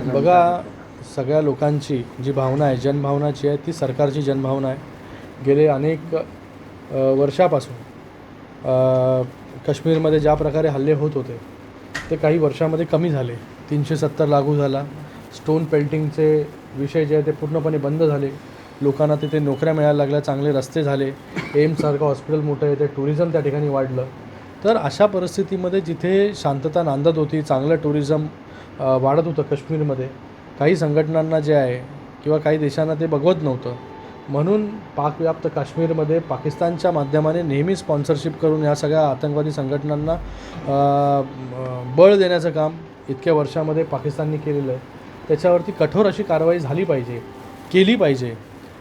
बघा, सगळ्या लोकांची जी भावना आहे, जनभावनाची आहे, ती सरकारची जनभावना आहे. गेले अनेक वर्षापासून काश्मीरमध्ये ज्या प्रकारे हल्ले होत होते ते काही वर्षामध्ये कमी झाले. 370 लागू झाला. स्टोन पेल्टिंगचे विषय जे आहे ते पूर्णपणे बंद झाले. लोकांना तिथे नोकऱ्या मिळायला लागल्या, चांगले रस्ते झाले, एम्ससारखं हॉस्पिटल मोठं आहे, ते टुरिझम त्या ठिकाणी वाढलं. तर अशा परिस्थितीमध्ये जिथे शांतता नांदत होती, चांगलं टुरिझम वाढत होतं काश्मीरमध्ये, काही संघटनांना जे आहे किंवा काही देशांना ते बघवत नव्हतं. म्हणून पाकव्याप्त काश्मीरमध्ये पाकिस्तानच्या माध्यमाने नेहमी स्पॉन्सरशिप करून या सगळ्या आतंकवादी संघटनांना बळ देण्याचं काम इतक्या वर्षामध्ये पाकिस्तानने केलेलं आहे. त्याच्यावरती कठोर अशी कारवाई झाली पाहिजे, केली पाहिजे.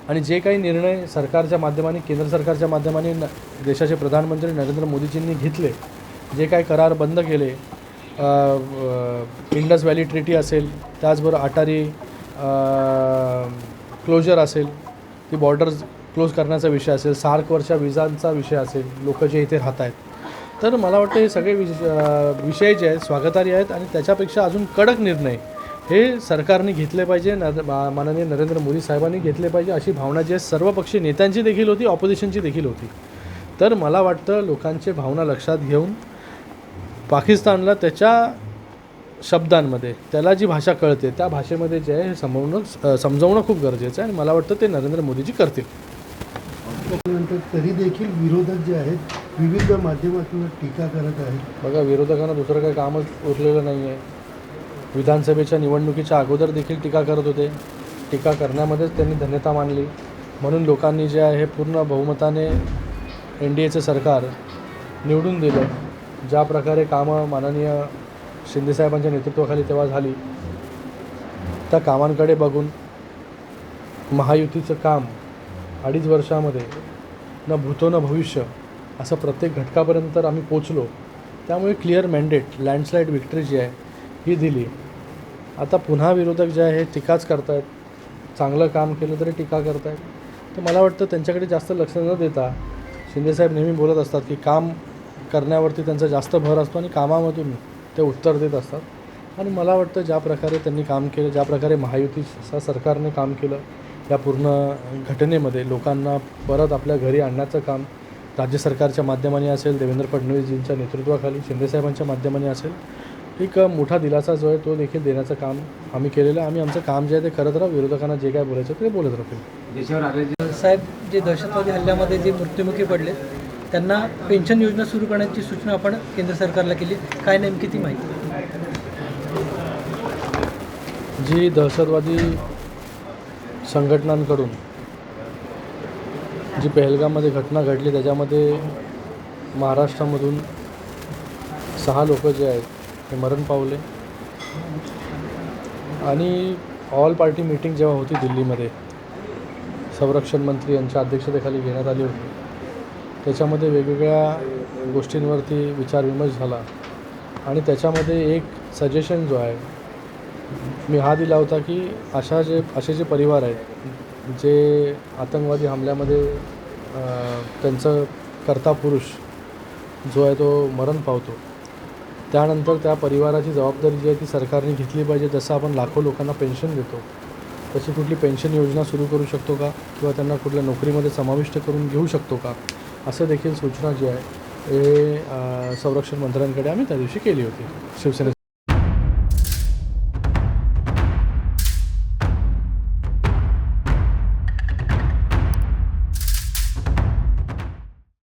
आणि जे काही निर्णय सरकारच्या माध्यमाने, केंद्र सरकारच्या माध्यमाने देशाचे प्रधानमंत्री नरेंद्र मोदीजींनी घेतले, जे काही करार बंद केले, इंडस व्हॅली ट्रिटी असेल, त्याचबरोबर अटारी क्लोजर असेल, ती बॉर्डर्स क्लोज करण्याचा विषय असेल, सार्कवरच्या विजांचा विषय असेल, लोक जे इथे राहत आहेत, तर मला वाटतं हे सगळे विषय जे आहेत स्वागतार्ह आहेत. आणि त्याच्यापेक्षा अजून कडक निर्णय हे सरकारने घेतले पाहिजे, माननीय नरेंद्र मोदी साहेबांनी घेतले पाहिजे, अशी भावना जी आहे सर्वपक्षीय नेत्यांची देखील होती, ऑपोजिशनची देखील होती. तर मला वाटतं लोकांची भावना लक्षात घेऊन पाकिस्तानला त्याच्या शब्दांमध्ये, त्याला जी भाषा कळते त्या भाषेमध्ये जे आहे हे समजवणं खूप गरजेचं आहे. आणि मला वाटतं ते नरेंद्र मोदीजी करतील. नंतर तरी देखील विरोधक जे आहेत विविध माध्यमातून टीका करत आहेत. बघा, विरोधकांना दुसरं काही कामच उरलेलं नाही आहे. विधानसभेच्या निवडणुकीच्या अगोदर देखील टीका करत होते. टीका करण्यामध्येच त्यांनी धन्यता मानली. म्हणून लोकांनी जे आहे हे पूर्ण बहुमताने NDAचं सरकार निवडून दिलं. ज्या प्रकारे कामं माननीय शिंदेसाहेबांच्या नेतृत्वाखाली तेव्हा झाली, त्या कामांकडे बघून महायुतीचं काम 2.5 वर्षामध्ये न भूतो न भविष्य असं प्रत्येक घटकापर्यंत आम्ही पोचलो. त्यामुळे क्लिअर मॅन्डेट, लँडस्लाईड विक्ट्री जी आहे ही दिली. आता पुन्हा विरोधक जे आहे टीकाच करतायत. चांगलं काम केलं तरी टीका करतायत. तर मला वाटतं त्यांच्याकडे जास्त लक्ष न देता, शिंदेसाहेब नेहमी बोलत असतात की काम करण्यावरती त्यांचा जास्त भर असतो आणि कामामधून ते उत्तर देत असतात. आणि मला वाटतं ज्या प्रकारे त्यांनी काम केलं, ज्या प्रकारे महायुतीच्या सरकारने काम केलं, या पूर्ण घटनेमध्ये लोकांना परत आपल्या घरी आणण्याचं काम राज्य सरकारच्या माध्यमाने असेल, देवेंद्र फडणवीसजींच्या नेतृत्वाखाली शिंदेसाहेबांच्या माध्यमाने असेल, एक मोठा दिलासा जो आहे तो देखील देण्याचं काम आम्ही केलेलं आहे. आम्ही आमचं काम जे आहे ते करत राहू. विरोधकांना जे काय बोलायचं ते बोलत राहतील. साहेब, जे दहशतवादी हल्ल्यामध्ये जे मृत्युमुखी पडले त्यांना पेन्शन योजना सुरू करण्याची सूचना आपण केंद्र सरकारला केली. काय नेमकी ती माहिती? जी दहशतवादी संघटनांकडून जी पहलगाममध्ये घटना घडली त्याच्यामध्ये महाराष्ट्रामधून 6 लोक जे आहेत ते मरण पावले. आणि ऑल पार्टी मीटिंग जेव्हा होती दिल्लीमध्ये, संरक्षण मंत्री यांच्या अध्यक्षतेखाली घेण्यात आली होती, त्याच्यामध्ये वेगवेगळ्या गोष्टींवरती विचारविमर्श झाला. आणि त्याच्यामध्ये एक सजेशन जो आहे मी हा दिला होता की असे जे परिवार आहेत जे आतंकवादी हमल्यामध्ये त्यांचं कर्ता पुरुष जो आहे तो मरण पावतो, त्यानंतर त्या परिवाराची जबाबदारी जी आहे ती सरकारने घेतली पाहिजे. जसं आपण लाखो लोकांना पेन्शन देतो तशी कुठली पेन्शन योजना सुरू करू शकतो का, किंवा त्यांना कुठल्या नोकरीमध्ये समाविष्ट करून घेऊ शकतो का, असं देखील सूचना जी आहे हे संरक्षण मंत्र्यांकडे आम्ही त्या दिवशी केली होती शिवसेने.